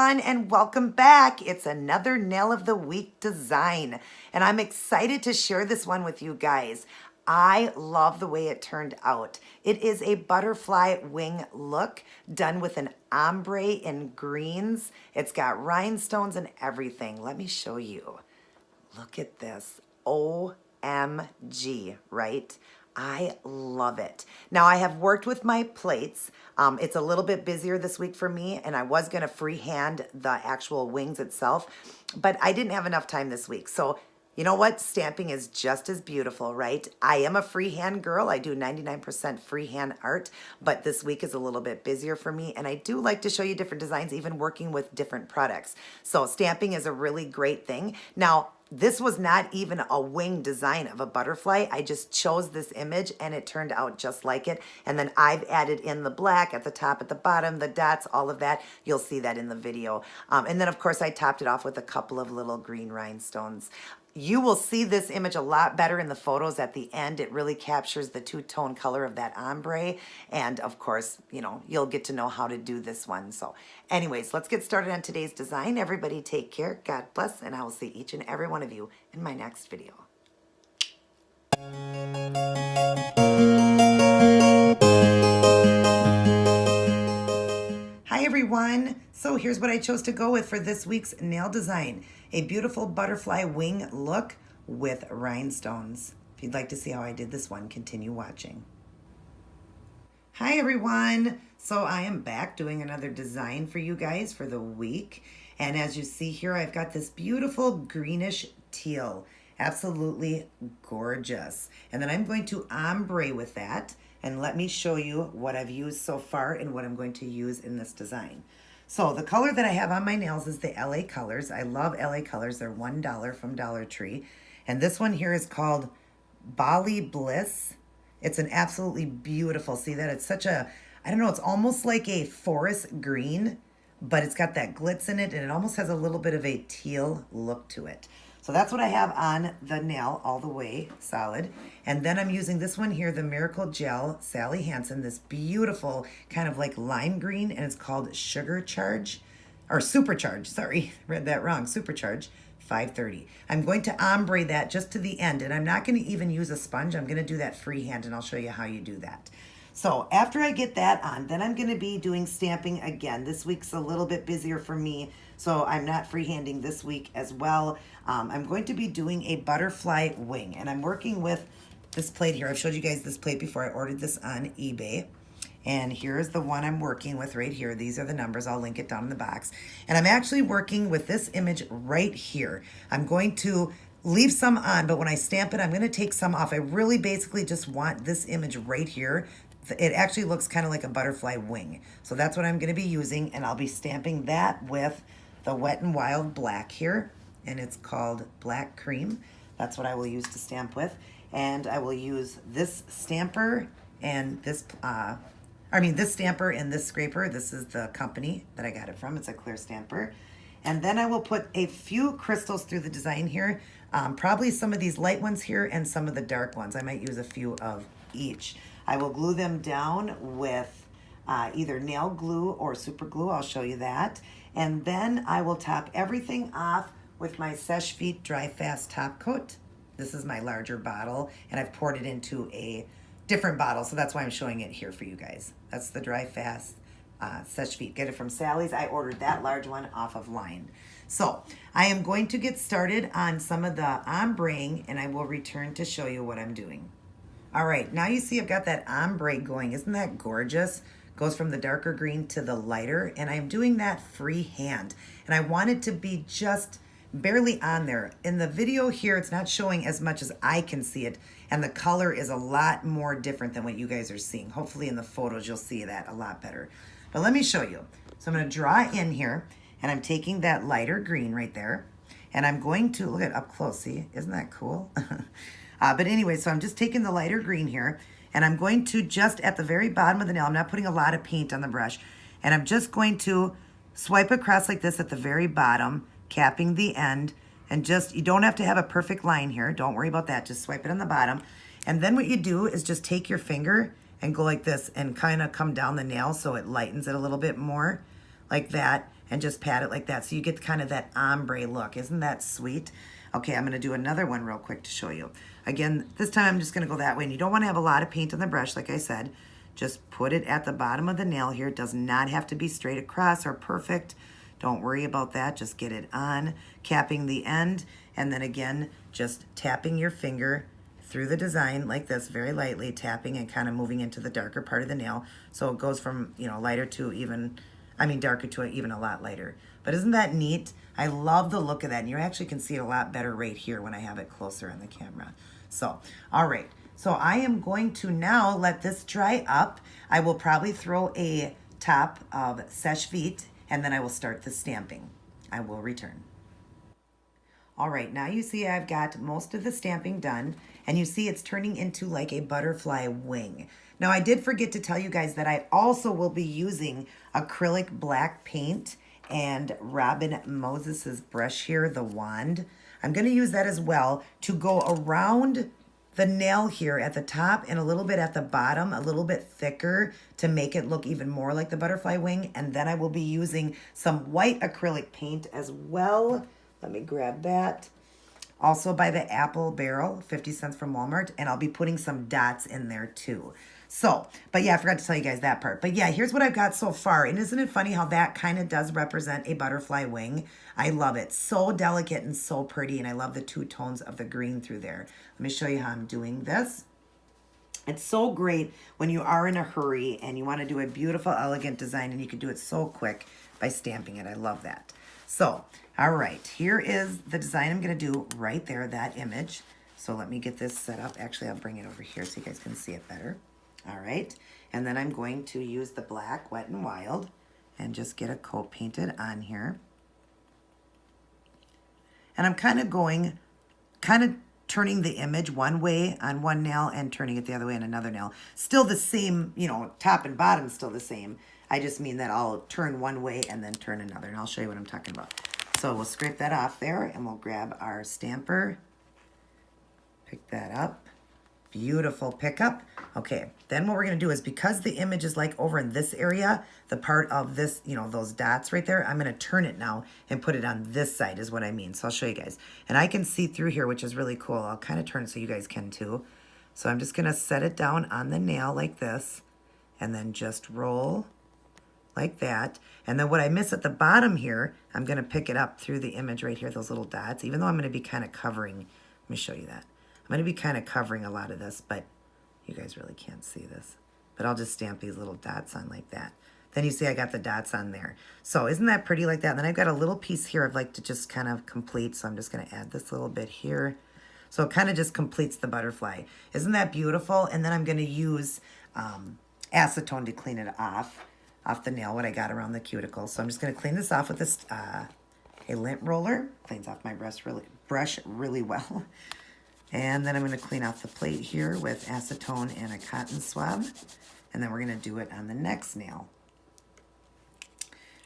everyone, and welcome back. It's another Nail of the Week design, and I'm excited to share this one with you guys. I love the way it turned out. It is a butterfly wing look done with an ombre in greens. It's got rhinestones and everything. Let me show you. Look at this. OMG, right? I love it. Now, I have worked with my plates. It's a little bit busier this week for me, and I was going to freehand the actual wings itself, but I didn't have enough time this week. So, you know what? Stamping is just as beautiful, right? I am a freehand girl. I do 99% freehand art, but this week is a little bit busier for me, and I do like to show you different designs, even working with different products. So stamping is a really great thing. Now, this was not even a wing design of a butterfly. I just chose this image and it turned out just like it. And then I've added in the black at the top, at the bottom, the dots, all of that. You'll see that in the video. And then of course I topped it off with a couple of little green rhinestones. You will see this image a lot better in the photos at the end. It really captures the two-tone color of that ombre. And of course, you know, you'll get to know how to do this one. So anyways, let's get started on today's design. Everybody take care. God bless. And I will see each and every one of you in my next video. Hi everyone. So here's what I chose to go with for this week's nail design. A beautiful butterfly wing look with rhinestones. If you'd like to see how I did this one, continue watching. Hi everyone. So I am back doing another design for you guys for the week. And as you see here, I've got this beautiful greenish teal. Absolutely gorgeous. And then I'm going to ombre with that. And let me show you what I've used so far and what I'm going to use in this design. So the color that I have on my nails is the LA colors. I love LA colors. They're $1 from Dollar Tree. And this one here is called Bali Bliss. It's an absolutely beautiful, see that? It's such a, I don't know, it's almost like a forest green, but it's got that glitz in it and it almost has a little bit of a teal look to it. So that's what I have on the nail all the way solid. And then I'm using this one here, the Miracle Gel Sally Hanson, this beautiful kind of like lime green, and it's called Sugar Charge, or Supercharge, sorry, read that wrong, Supercharge 530. I'm going to ombre that just to the end, and I'm not going to even use a sponge. I'm going to do that freehand, and I'll show you how you do that. So after I get that on, then I'm going to be doing stamping again. This week's a little bit busier for me, so I'm not freehanding this week as well. I'm going to be doing a butterfly wing, and I'm working with this plate here. I've showed you guys this plate before. I ordered this on eBay, and here's the one I'm working with right here. These are the numbers. I'll link it down in the box. And I'm actually working with this image right here. I'm going to leave some on, but when I stamp it, I'm going to take some off. I really basically just want this image right here. It actually looks kind of like a butterfly wing. So that's what I'm going to be using, and I'll be stamping that with the Wet n Wild black here, and it's called Black Cream. That's what I will use to stamp with. And I will use this stamper and this, this stamper and this scraper. This is the company that I got it from. It's a clear stamper. And then I will put a few crystals through the design here. Probably some of these light ones here and some of the dark ones. I might use a few of each. I will glue them down with either nail glue or super glue. I'll show you that. And then I will top everything off with my Seche Vite Dry Fast top coat. This is my larger bottle, and I've poured it into a different bottle, so that's why I'm showing it here for you guys. That's the Dry Fast Seche Vite. Get it from Sally's. I ordered that large one off of Line. So I am going to get started on some of the ombreing, and I will return to show you what I'm doing. All right, now you see I've got that ombre going. Isn't that gorgeous? Goes from the darker green to the lighter, and I'm doing that freehand. And I want it to be just barely on there. In the video here, it's not showing as much as I can see it, and the color is a lot more different than what you guys are seeing. Hopefully in the photos, you'll see that a lot better. But let me show you. So I'm gonna draw in here, and I'm taking that lighter green right there, and I'm going to, look at up close, see? Isn't that cool? But anyway, so I'm just taking the lighter green here, and I'm going to just at the very bottom of the nail, I'm not putting a lot of paint on the brush, and I'm just going to swipe across like this at the very bottom, capping the end, and just, you don't have to have a perfect line here. Don't worry about that. Just swipe it on the bottom. And then what you do is just take your finger and go like this and kind of come down the nail so it lightens it a little bit more, like that. and just pat it like that. So you get kind of that ombre look. Isn't that sweet? Okay, I'm going to do another one real quick to show you. Again, this time I'm just going to go that way. And you don't want to have a lot of paint on the brush, like I said. Just put it at the bottom of the nail here. It does not have to be straight across or perfect. Don't worry about that. Just get it on, capping the end. And then again, just tapping your finger through the design like this, very lightly, tapping and kind of moving into the darker part of the nail. So it goes from, you know, lighter to even, I mean, darker to even a lot lighter. But isn't that neat? I love the look of that. And you actually can see it a lot better right here when I have it closer on the camera. So, all right. So I am going to now let this dry up. I will probably throw a top of Seche Vite, and then I will start the stamping. I will return. All right, now you see I've got most of the stamping done, and you see it's turning into like a butterfly wing. Now I did forget to tell you guys that I also will be using acrylic black paint and Robin Moses's brush here, the wand. I'm gonna use that as well to go around the nail here at the top and a little bit at the bottom, a little bit thicker to make it look even more like the butterfly wing. And then I will be using some white acrylic paint as well. Let me grab that. Also by the Apple Barrel, 50 cents from Walmart. And I'll be putting some dots in there too. So, but yeah, I forgot to tell you guys that part. But yeah, here's what I've got so far. And isn't it funny how that kind of does represent a butterfly wing? I love it. So delicate and so pretty. And I love the two tones of the green through there. Let me show you how I'm doing this. It's so great when you are in a hurry and you want to do a beautiful, elegant design, and you can do it so quick by stamping it. I love that. So, all right, here is the design I'm going to do right there, that image. So let me get this set up. Actually, I'll bring it over here so you guys can see it better. All right, and then I'm going to use the black Wet n Wild and just get a coat painted on here. And I'm kind of turning the image one way on one nail and turning it the other way on another nail. Still the same, you know, top and bottom still the same. I just mean that I'll turn one way and then turn another, and I'll show you what I'm talking about. So we'll scrape that off there, and we'll grab our stamper, pick that up. Beautiful pickup. Okay, then what we're going to do is, because the image is like over in this area, the part of this, you know, those dots right there, I'm going to turn it now and put it on this side is what I mean. So I'll show you guys. And I can see through here, which is really cool. I'll kind of turn it so you guys can too. So I'm just going to set it down on the nail like this, and then just roll like that. And then what I miss at the bottom here, I'm going to pick it up through the image right here, those little dots, even though I'm going to be kind of covering. Let me show you that. I'm going to be kind of covering a lot of this, but you guys really can't see this. But I'll just stamp these little dots on like that. Then you see I got the dots on there. So isn't that pretty like that? And then I've got a little piece here I'd like to just kind of complete. So I'm just going to add this little bit here. So it kind of just completes the butterfly. Isn't that beautiful? And then I'm going to use acetone to clean it off the nail, what I got around the cuticle. So I'm just going to clean this off with this a lint roller. Cleans off my brush really well. And then I'm going to clean off the plate here with acetone and a cotton swab. And then we're going to do it on the next nail.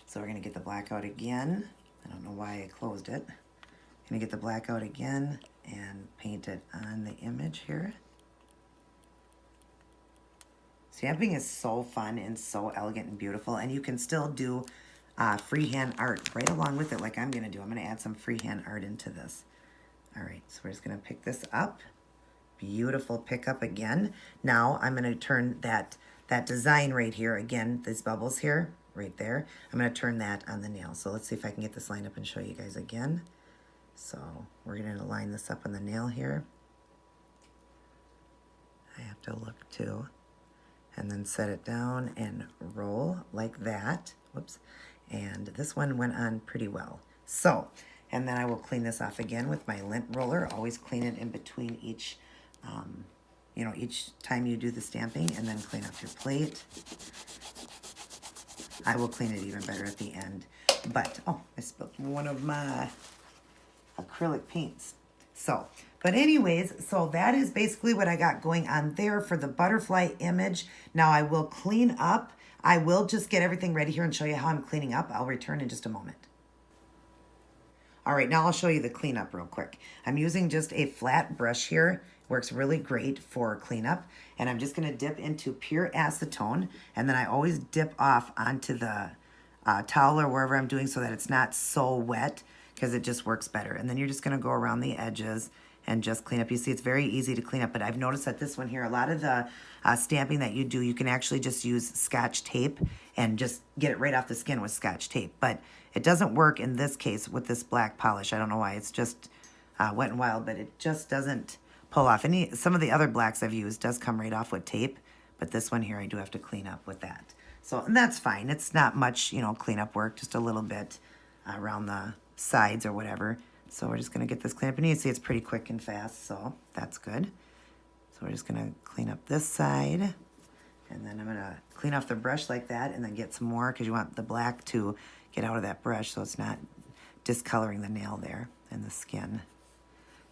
So we're going to get the black out again. I don't know why I closed it. Going to get the black out again and paint it on the image here. Stamping is so fun and so elegant and beautiful. And you can still do freehand art right along with it like I'm going to do. I'm going to add some freehand art into this. All right, so we're just going to pick this up. Beautiful pickup again. Now I'm going to turn that design right here, again, these bubbles here, right there. I'm going to turn that on the nail. So let's see if I can get this lined up and show you guys again. So we're going to line this up on the nail here. I have to look too. And then set it down and roll like that. Whoops. And this one went on pretty well. So, and then I will clean this off again with my lint roller. Always clean it in between each, each time you do the stamping, and then clean off your plate. I will clean it even better at the end. But, oh, I spilled one of my acrylic paints. So, but anyways, so that is basically what I got going on there for the butterfly image. Now I will clean up. I will just get everything ready here and show you how I'm cleaning up. I'll return in just a moment. All right, now I'll show you the cleanup real quick. I'm using just a flat brush here. Works really great for cleanup. And I'm just gonna dip into pure acetone. And then I always dip off onto the towel or wherever I'm doing so that it's not so wet, because it just works better. And then you're just going to go around the edges and just clean up. You see, it's very easy to clean up, but I've noticed that this one here, a lot of the stamping that you do, you can actually just use Scotch tape and just get it right off the skin with Scotch tape. But it doesn't work in this case with this black polish. I don't know why. It's just Wet n Wild, but it just doesn't pull off. Some of the other blacks I've used does come right off with tape, but this one here I do have to clean up with that. So, and that's fine. It's not much, you know, cleanup work, just a little bit around the sides or whatever. So we're just going to get this cleaned up. And you can see it's pretty quick and fast, so that's good. So we're just going to clean up this side. And then I'm going to clean off the brush like that and then get some more, because you want the black to get out of that brush so it's not discoloring the nail there and the skin.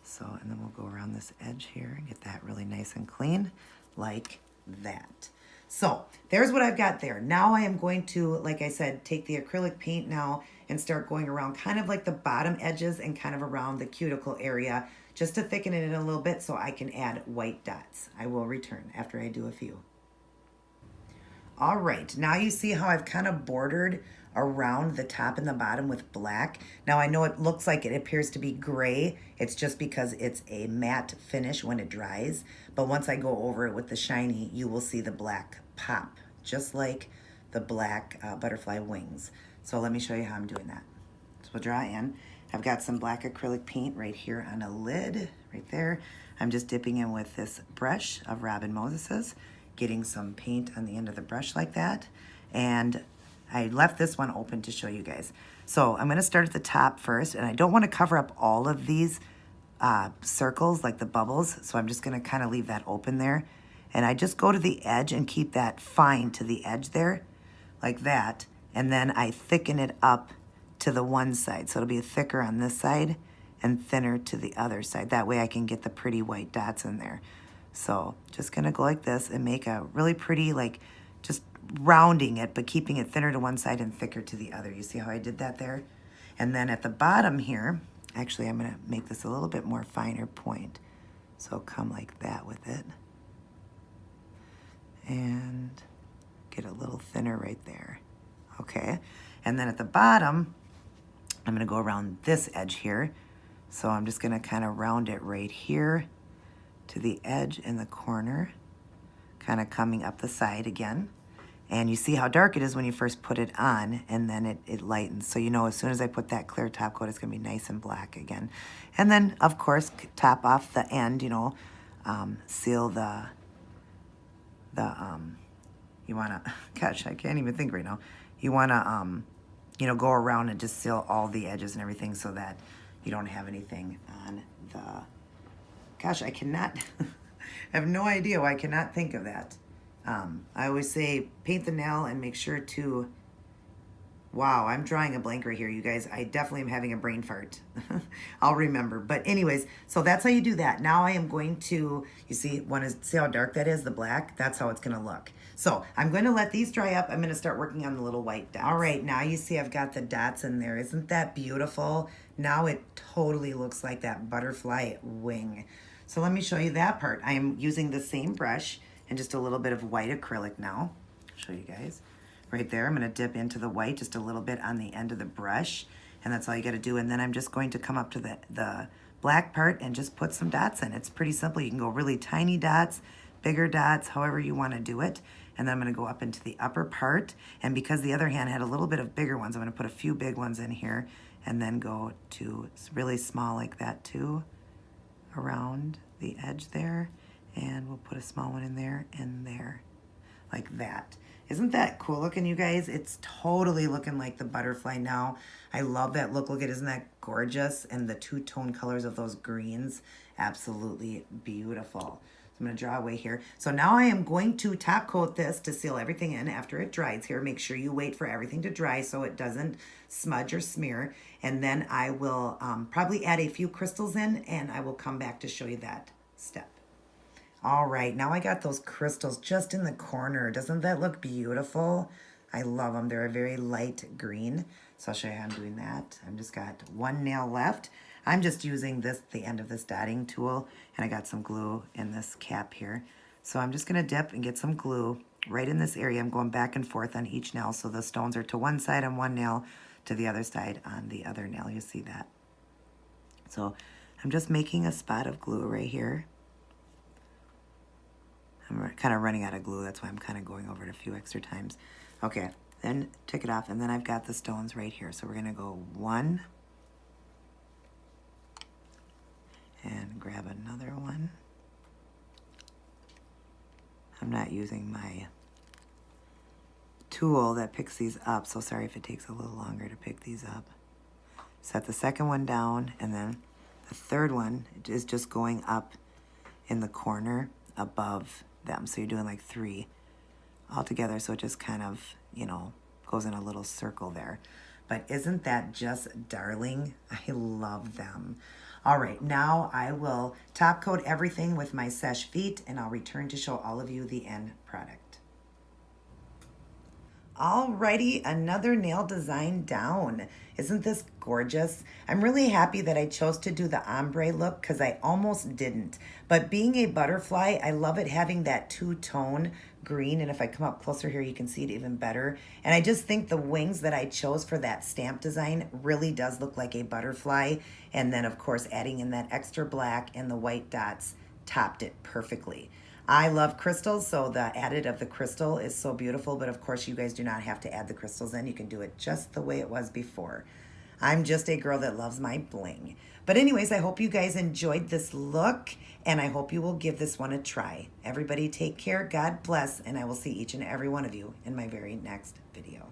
So, and then we'll go around this edge here and get that really nice and clean like that. So there's what I've got there. Now I am going to, like I said, take the acrylic paint now and start going around kind of like the bottom edges and kind of around the cuticle area, just to thicken it in a little bit so I can add white dots. I will return after I do a few. All right, now you see how I've kind of bordered around the top and the bottom with black. Now I know it looks like it appears to be gray. It's just because it's a matte finish when it dries. But once I go over it with the shiny, you will see the black pop, just like the black butterfly wings. So let me show you how I'm doing that. So we'll draw in. I've got some black acrylic paint right here on a lid, right there. I'm just dipping in with this brush of Robin Moses's, getting some paint on the end of the brush like that. And I left this one open to show you guys. So I'm gonna start at the top first, and I don't wanna cover up all of these circles, like the bubbles, so I'm just gonna kind of leave that open there. And I just go to the edge and keep that fine to the edge there, like that. And then I thicken it up to the one side. So it'll be thicker on this side and thinner to the other side. That way I can get the pretty white dots in there. So just gonna go like this and make a really pretty, like just rounding it, but keeping it thinner to one side and thicker to the other. You see how I did that there? And then at the bottom here, actually I'm gonna make this a little bit more finer point. So come like that with it. And get a little thinner right there. Okay, and then at the bottom, I'm gonna go around this edge here. So I'm just gonna kind of round it right here to the edge in the corner, kind of coming up the side again. And you see how dark it is when you first put it on, and then it lightens. So you know as soon as I put that clear top coat, it's gonna be nice and black again. And then, of course, top off the end, you know, seal you wanna, gosh, I can't even think right now. You wanna, you know, go around and just seal all the edges and everything so that you don't have anything on the, gosh, I cannot, I have no idea why I cannot think of that. I always say paint the nail and make sure to, wow, I'm drawing a blank right here, you guys. I definitely am having a brain fart. I'll remember. But anyways, so that's how you do that. Now I am going to, you see how dark that is, the black? That's how it's gonna look. So I'm going to let these dry up. I'm gonna start working on the little white dots. All right, now you see I've got the dots in there. Isn't that beautiful? Now it totally looks like that butterfly wing. So let me show you that part. I am using the same brush and just a little bit of white acrylic now. I'll show you guys. Right there, I'm gonna dip into the white just a little bit on the end of the brush, and that's all you gotta do. And then I'm just going to come up to the black part and just put some dots in. It's pretty simple. You can go really tiny dots, bigger dots, however you wanna do it. And then I'm gonna go up into the upper part, and because the other hand had a little bit of bigger ones, I'm gonna put a few big ones in here, and then go to really small like that too, around the edge there. And we'll put a small one in there and there, like that. Isn't that cool looking, you guys? It's totally looking like the butterfly now. I love that look. Look at, isn't that gorgeous? And the two-tone colors of those greens, absolutely beautiful. So I'm gonna draw away here. So now I am going to top coat this to seal everything in after it dries here. Make sure you wait for everything to dry so it doesn't smudge or smear. And then I will probably add a few crystals in, and I will come back to show you that step. All right, now I got those crystals just in the corner. Doesn't that look beautiful? I love them. They're a very light green. So I'll show you how I'm doing that. I've just got one nail left. I'm just using the end of this dotting tool, and I got some glue in this cap here. So I'm just gonna dip and get some glue right in this area. I'm going back and forth on each nail, so the stones are to one side on one nail, to the other side on the other nail. You see that? So I'm just making a spot of glue right here. I'm kind of running out of glue, that's why I'm kind of going over it a few extra times. Okay, then take it off, and then I've got the stones right here. So we're gonna go one, and grab another one. I'm not using my tool that picks these up, so sorry if it takes a little longer to pick these up. Set the second one down, and then the third one is just going up in the corner above them. So you're doing like 3 all together, so it just kind of, you know, goes in a little circle there. But isn't that just darling? I love them. All right, now I will top coat everything with my Seche Vite, and I'll return to show all of you the end product. Alrighty, another nail design down. Isn't this gorgeous? I'm really happy that I chose to do the ombre look because I almost didn't. But being a butterfly, I love it having that two-tone green. And if I come up closer here, you can see it even better. And I just think the wings that I chose for that stamp design really does look like a butterfly. And then, of course, adding in that extra black and the white dots topped it perfectly. I love crystals, so the added of the crystal is so beautiful, but of course you guys do not have to add the crystals in. You can do it just the way it was before. I'm just a girl that loves my bling. But anyways, I hope you guys enjoyed this look, and I hope you will give this one a try. Everybody take care, God bless, and I will see each and every one of you in my very next video.